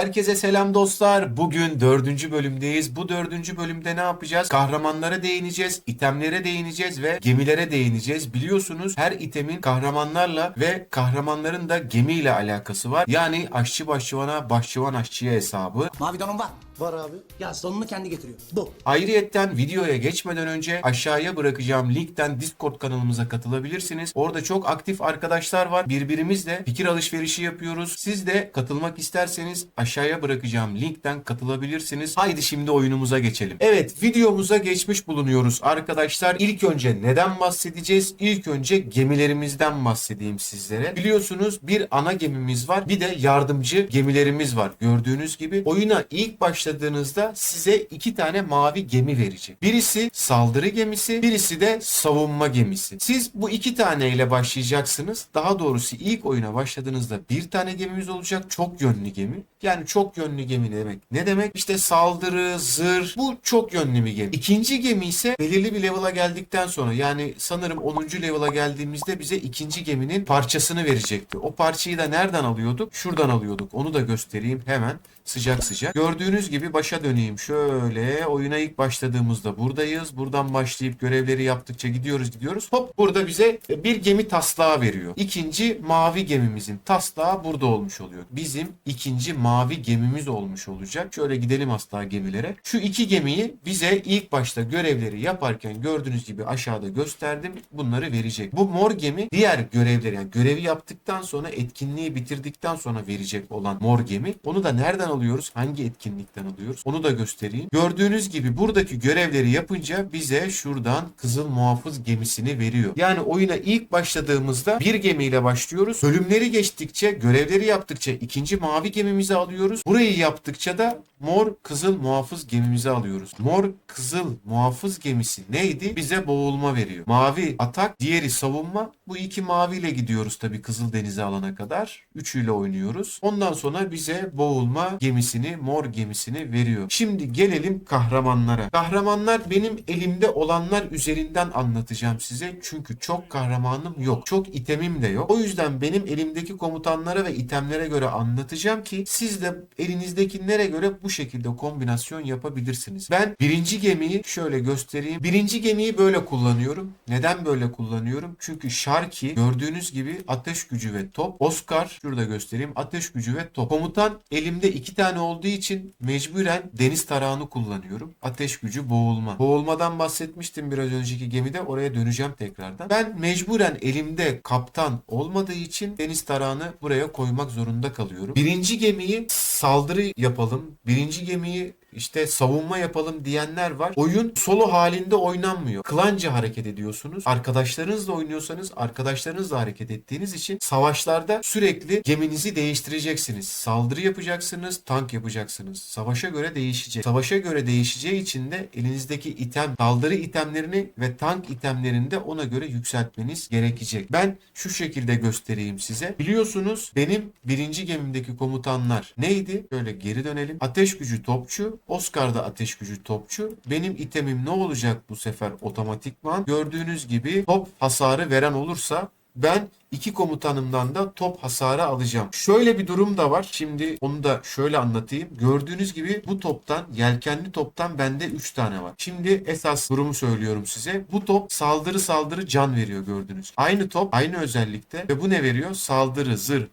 Herkese selam dostlar. Bugün dördüncü bölümdeyiz. Bu dördüncü bölümde ne yapacağız? Kahramanlara değineceğiz, itemlere değineceğiz ve gemilere değineceğiz. Biliyorsunuz her itemin kahramanlarla ve kahramanların da gemiyle alakası var. Yani aşçı başçıvana, başçıvan aşçıya hesabı. Mavi donun var. Var abi. Ya sonunu kendi getiriyor. Bu. Ayrıyetten videoya geçmeden önce aşağıya bırakacağım linkten Discord kanalımıza katılabilirsiniz. Orada çok aktif arkadaşlar var. Birbirimizle fikir alışverişi yapıyoruz. Siz de katılmak isterseniz aşağıya bırakacağım linkten katılabilirsiniz. Haydi şimdi oyunumuza geçelim. Evet, videomuza geçmiş bulunuyoruz arkadaşlar. İlk önce neden bahsedeceğiz? İlk önce gemilerimizden bahsedeyim sizlere. Biliyorsunuz bir ana gemimiz var. Bir de yardımcı gemilerimiz var. Gördüğünüz gibi oyuna ilk başladığınızda size iki tane mavi gemi verecek. Birisi saldırı gemisi, birisi de savunma gemisi. Siz bu iki taneyle başlayacaksınız. Daha doğrusu ilk oyuna başladığınızda bir tane gemimiz olacak. Çok yönlü gemi. Yani çok yönlü gemi demek. Ne demek? İşte saldırı, zırh. Bu çok yönlü bir gemi. İkinci gemi ise belirli bir level'a geldikten sonra, yani sanırım 10. level'a geldiğimizde bize ikinci geminin parçasını verecekti. O parçayı da nereden alıyorduk? Şuradan alıyorduk. Onu da göstereyim hemen. Sıcak sıcak. Gördüğünüz gibi başa döneyim. Şöyle oyuna ilk başladığımızda buradayız. Buradan başlayıp görevleri yaptıkça gidiyoruz. Hop, burada bize bir gemi taslağı veriyor. İkinci mavi gemimizin taslağı burada olmuş oluyor. Bizim ikinci mavi gemimiz olmuş olacak. Şöyle gidelim hatta gemilere. Şu iki gemiyi bize ilk başta görevleri yaparken gördüğünüz gibi aşağıda gösterdim. Bunları verecek. Bu mor gemi diğer görevleri, yani görevi yaptıktan sonra, etkinliği bitirdikten sonra verecek olan mor gemi. Onu da nereden alıyoruz? Hangi etkinlikten alıyoruz? Onu da göstereyim. Gördüğünüz gibi buradaki görevleri yapınca bize şuradan Kızıl Muhafız gemisini veriyor. Yani oyuna ilk başladığımızda bir gemiyle başlıyoruz. Bölümleri geçtikçe, görevleri yaptıkça ikinci mavi gemimizi alıyoruz. Burayı yaptıkça da Mor Kızıl Muhafız gemimizi alıyoruz. Mor Kızıl Muhafız gemisi neydi? Bize boğulma veriyor. Mavi atak, diğeri savunma. Bu iki maviyle gidiyoruz tabii Kızıl Deniz'i alana kadar. Üçüyle oynuyoruz. Ondan sonra bize boğulma gemisini, mor gemisini veriyor. Şimdi gelelim kahramanlara. Kahramanlar benim elimde olanlar üzerinden anlatacağım size. Çünkü çok kahramanım yok. Çok itemim de yok. O yüzden benim elimdeki komutanlara ve itemlere göre anlatacağım ki siz de elinizdekilere göre bu şekilde kombinasyon yapabilirsiniz. Ben birinci gemiyi şöyle göstereyim. Birinci gemiyi böyle kullanıyorum. Neden böyle kullanıyorum? Çünkü Sharky gördüğünüz gibi ateş gücü ve top. Oscar şurada göstereyim. Ateş gücü ve top. Komutan elimde iki tane olduğu için mecburen deniz tarağını kullanıyorum. Ateş gücü, boğulma. Boğulmadan bahsetmiştim biraz önceki gemide. Oraya döneceğim tekrardan. Ben mecburen elimde kaptan olmadığı için deniz tarağını buraya koymak zorunda kalıyorum. Birinci gemiyi saldırı yapalım, birinci gemiyi işte savunma yapalım diyenler var. Oyun solo halinde oynanmıyor. Klanca hareket ediyorsunuz. Arkadaşlarınızla oynuyorsanız arkadaşlarınızla hareket ettiğiniz için savaşlarda sürekli geminizi değiştireceksiniz. Saldırı yapacaksınız, tank yapacaksınız. Savaşa göre değişecek. Savaşa göre değişeceği için de elinizdeki item, saldırı itemlerini ve tank itemlerini de ona göre yükseltmeniz gerekecek. Ben şu şekilde göstereyim size. Biliyorsunuz benim birinci gemimdeki komutanlar neydi? Şöyle geri dönelim. Ateş gücü topçu, Oscar'da ateş gücü topçu. Benim itemim ne olacak bu sefer otomatikman? Gördüğünüz gibi top hasarı veren olursa ben iki komutanımdan da top hasarı alacağım. Şöyle bir durum da var. Şimdi onu da şöyle anlatayım. Gördüğünüz gibi bu toptan, yelkenli toptan bende 3 tane var. Şimdi esas durumu söylüyorum size. Bu top saldırı can veriyor gördünüz. Aynı top, aynı özellikte ve bu ne veriyor? Saldırı, zırh,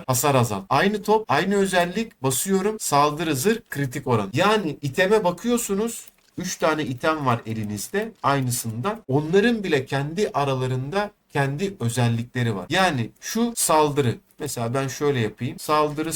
hasar azalt. Aynı top, aynı özellik, basıyorum. Saldırı, zırh, kritik oran. Yani iteme bakıyorsunuz. 3 tane item var elinizde aynısından. Onların bile kendi aralarında kendi özellikleri var. Yani şu saldırı. Mesela ben şöyle yapayım. Saldırı,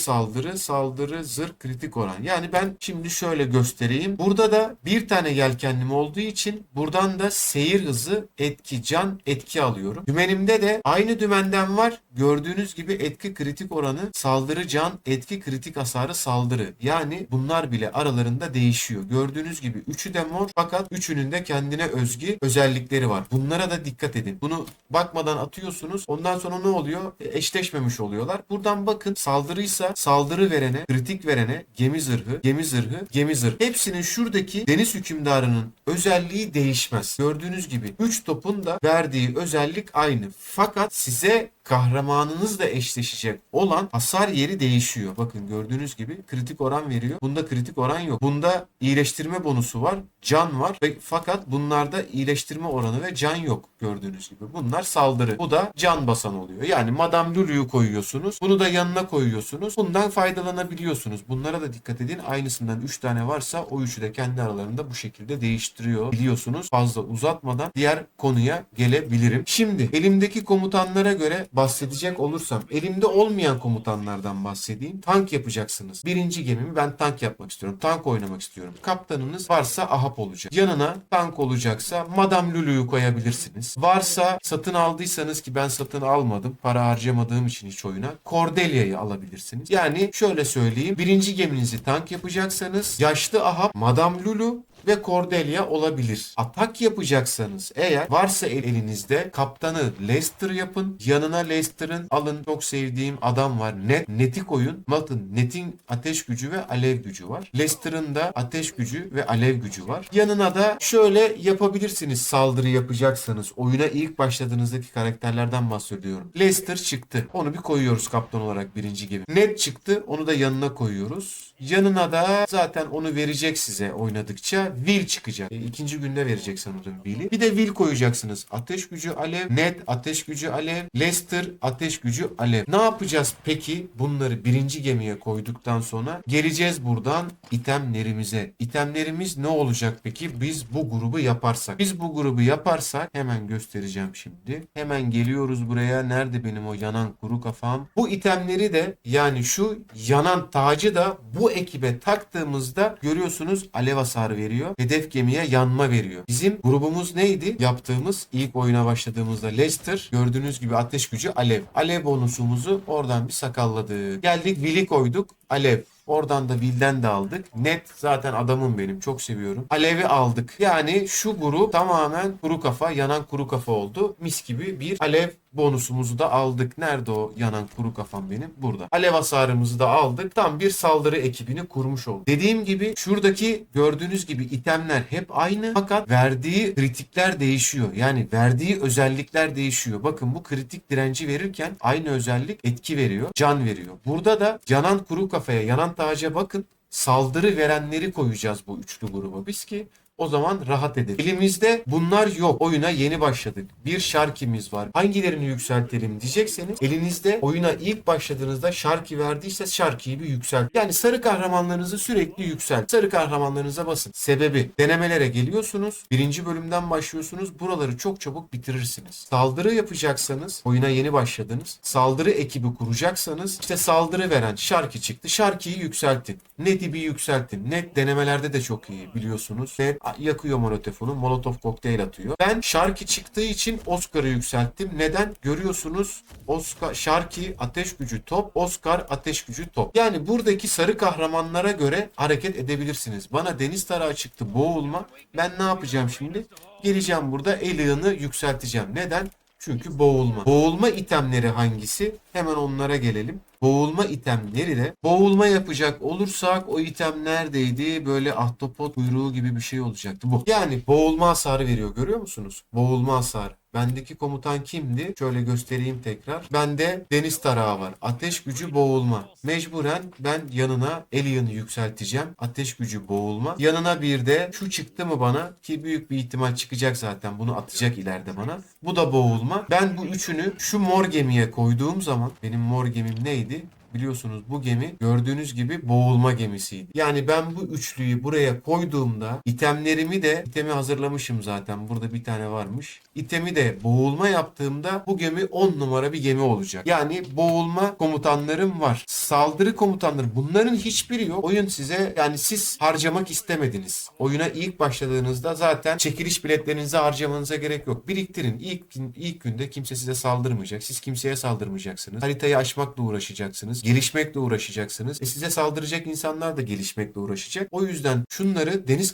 zırh, kritik oran. Yani ben şimdi şöyle göstereyim. Burada da bir tane yelkenlim olduğu için buradan da seyir hızı, etki, can, etki alıyorum. Dümenimde de aynı dümenden var. Gördüğünüz gibi etki, kritik oranı, saldırı, can, etki, kritik hasarı, saldırı. Yani bunlar bile aralarında değişiyor. Gördüğünüz gibi üçü de mor fakat üçünün de kendine özgü özellikleri var. Bunlara da dikkat edin. Bunu bakmadan atıyorsunuz. Ondan sonra ne oluyor? Eşleşmemiş oluyor. oluyorlar. Buradan bakın, saldırıysa saldırı verene, kritik verene gemi zırhı, gemi zırhı, gemi zırhı. Hepsinin şuradaki deniz hükümdarının özelliği değişmez. Gördüğünüz gibi 3 topun da verdiği özellik aynı. Fakat size kahramanınızla eşleşecek olan hasar yeri değişiyor. Bakın gördüğünüz gibi kritik oran veriyor. Bunda kritik oran yok. Bunda iyileştirme bonusu var. Can var. Fakat bunlarda iyileştirme oranı ve can yok gördüğünüz gibi. Bunlar saldırı. Bu da can basan oluyor. Yani Madame Lulu'yu koyuyorsunuz. Bunu da yanına koyuyorsunuz. Bundan faydalanabiliyorsunuz. Bunlara da dikkat edin. Aynısından 3 tane varsa o üçü de kendi aralarında bu şekilde değiştiriyor. Biliyorsunuz. Fazla uzatmadan diğer konuya gelebilirim. Şimdi elimdeki komutanlara göre bahsedecek olursam, elimde olmayan komutanlardan bahsedeyim. Tank yapacaksınız. Birinci gemimi ben tank yapmak istiyorum. Tank oynamak istiyorum. Kaptanınız varsa Ahab olacak. Yanına tank olacaksa Madame Lulu'yu koyabilirsiniz. Varsa satın aldıysanız, ki ben satın almadım, para harcamadığım için hiç oyuna, Cordelia'yı alabilirsiniz. Yani şöyle söyleyeyim. Birinci geminizi tank yapacaksanız yaşlı Ahab, Madame Lulu ve Cordelia olabilir. Atak yapacaksanız eğer varsa elinizde kaptanı Lester yapın. Yanına Lester'ın alın, çok sevdiğim adam var. Net'i koyun. Bakın Net'in ateş gücü ve alev gücü var. Lester'ın da ateş gücü ve alev gücü var. Yanına da şöyle yapabilirsiniz saldırı yapacaksanız. Oyuna ilk başladığınızdaki karakterlerden bahsediyorum. Lester çıktı. Onu bir koyuyoruz kaptan olarak birinci gibi. Net çıktı. Onu da yanına koyuyoruz. Yanına da zaten onu verecek size oynadıkça. Will çıkacak. İkinci günde verecek sanırım Will'i. Bir de Will koyacaksınız. Ateş gücü alev. Ned ateş gücü alev. Lester ateş gücü alev. Ne yapacağız peki? Bunları birinci gemiye koyduktan sonra geleceğiz buradan itemlerimize. İtemlerimiz ne olacak peki? Biz bu grubu yaparsak. Biz bu grubu yaparsak hemen göstereceğim şimdi. Hemen geliyoruz buraya. Nerede benim o yanan kuru kafam? Bu itemleri de, yani şu yanan tacı da bu ekibe taktığımızda görüyorsunuz alev hasarı veriyor. Hedef gemiye yanma veriyor. Bizim grubumuz neydi? Yaptığımız ilk oyuna başladığımızda Lester, gördüğünüz gibi ateş gücü alev. Alev bonusumuzu oradan bir sakalladık. Geldik Will'i koyduk. Alev. Oradan da Will'den de aldık. Net zaten adamım benim. Çok seviyorum. Alev'i aldık. Yani şu grup tamamen kuru kafa, yanan kuru kafa oldu. Mis gibi bir alev bonusumuzu da aldık. Nerede o yanan kuru kafam benim? Burada. Alev hasarımızı da aldık. Tam bir saldırı ekibini kurmuş olduk. Dediğim gibi şuradaki gördüğünüz gibi itemler hep aynı. Fakat verdiği kritikler değişiyor. Yani verdiği özellikler değişiyor. Bakın bu kritik direnci verirken aynı özellik etki veriyor. Can veriyor. Burada da yanan kuru kafaya, yanan taca bakın. Saldırı verenleri koyacağız bu üçlü gruba biz ki o zaman rahat edelim. Elimizde bunlar yok. Oyuna yeni başladık. Bir Sharky'miz var. Hangilerini yükseltelim diyecekseniz elinizde oyuna ilk başladığınızda Sharky verdiyse Sharky'yi bir yükselt. Yani sarı kahramanlarınızı sürekli yükselt. Sarı kahramanlarınıza basın. Sebebi denemelere geliyorsunuz. Birinci bölümden başlıyorsunuz. Buraları çok çabuk bitirirsiniz. Saldırı yapacaksanız oyuna yeni başladınız. Saldırı ekibi kuracaksanız işte saldırı veren Sharky çıktı. Sharky'yi yükseltin. Net'i bir yükseltin. Net denemelerde de çok iyi biliyorsunuz. Net yakıyor molotofunu. Molotov kokteyl atıyor. Ben Sharky çıktığı için Oscar'ı yükselttim. Neden? Görüyorsunuz Sharky ateş gücü top, Oscar ateş gücü top. Yani buradaki sarı kahramanlara göre hareket edebilirsiniz. Bana deniz tarağı çıktı, boğulma. Ben ne yapacağım şimdi? Geleceğim burada Alien'ı yükselteceğim. Neden? Çünkü boğulma. Boğulma itemleri hangisi? Hemen onlara gelelim. Boğulma itemleri de boğulma yapacak olursak o item neredeydi? Böyle ahtapot kuyruğu gibi bir şey olacaktı bu. Yani boğulma hasarı veriyor, görüyor musunuz? Boğulma hasarı. Bendeki komutan kimdi? Şöyle göstereyim tekrar. Bende deniz tarağı var. Ateş gücü boğulma. Mecburen ben yanına Alien'ı yükselteceğim. Ateş gücü boğulma. Yanına bir de şu çıktı mı bana? Ki büyük bir ihtimal çıkacak zaten. Bunu atacak ileride bana. Bu da boğulma. Ben bu üçünü şu mor gemiye koyduğum zaman, benim mor gemim neydi? Biliyorsunuz bu gemi gördüğünüz gibi boğulma gemisiydi. Yani ben bu üçlüyü buraya koyduğumda itemi hazırlamışım zaten. Burada bir tane varmış. İtemi de boğulma yaptığımda bu gemi 10 numara bir gemi olacak. Yani boğulma komutanlarım var. Saldırı komutanları, bunların hiçbiri yok. Oyun size, yani siz harcamak istemediniz. Oyuna ilk başladığınızda zaten çekiliş biletlerinizi harcamanıza gerek yok. Biriktirin. İlk günde kimse size saldırmayacak. Siz kimseye saldırmayacaksınız. Haritayı aşmakla uğraşacaksınız. gelişmekle uğraşacaksınız. Size saldıracak insanlar da gelişmekle uğraşacak. O yüzden şunları deniz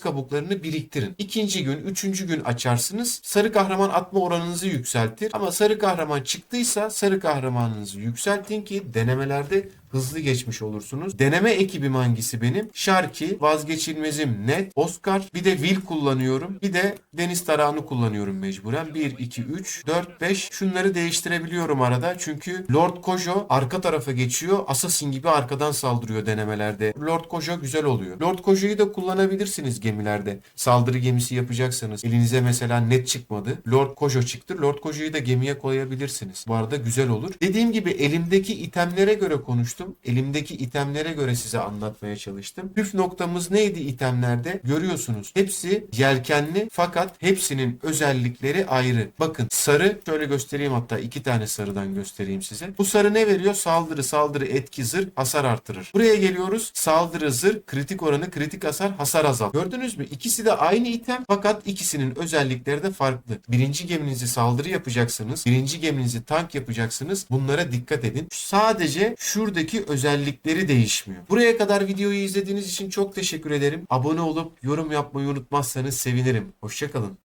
kabuklarını biriktirin. İkinci gün, üçüncü gün açarsınız. Sarı kahraman atma oranınızı yükseltir. Ama sarı kahraman çıktıysa sarı kahramanınızı yükseltin ki denemelerde hızlı geçmiş olursunuz. Deneme ekibim hangisi benim? Sharky, vazgeçilmezim Ned, Oscar, bir de Will kullanıyorum. Bir de deniz tarağını kullanıyorum mecburen. 1, 2, 3, 4, 5. Şunları değiştirebiliyorum arada. Çünkü Lord Kojo arka tarafa geçiyor. Assassin gibi arkadan saldırıyor denemelerde. Lord Kojo güzel oluyor. Lord Kojo'yu da kullanabilirsiniz gemilerde. Saldırı gemisi yapacaksanız. Elinize mesela Ned çıkmadı. Lord Kojo çıktı. Lord Kojo'yu da gemiye koyabilirsiniz. Bu arada güzel olur. Dediğim gibi elimdeki itemlere göre konuştum. Elimdeki itemlere göre size anlatmaya çalıştım. Püf noktamız neydi itemlerde? Görüyorsunuz. Hepsi yelkenli fakat hepsinin özellikleri ayrı. Bakın sarı, şöyle göstereyim, hatta 2 tane sarıdan göstereyim size. Bu sarı ne veriyor? Saldırı, etki, zırh, hasar artırır. Buraya geliyoruz. Saldırı, zırh, kritik oranı, kritik hasar, hasar azalt. Gördünüz mü? İkisi de aynı item fakat ikisinin özellikleri de farklı. Birinci geminizi saldırı yapacaksınız. Birinci geminizi tank yapacaksınız. Bunlara dikkat edin. Sadece şuradaki özellikleri değişmiyor. Buraya kadar videoyu izlediğiniz için çok teşekkür ederim. Abone olup yorum yapmayı unutmazsanız sevinirim. Hoşça kalın.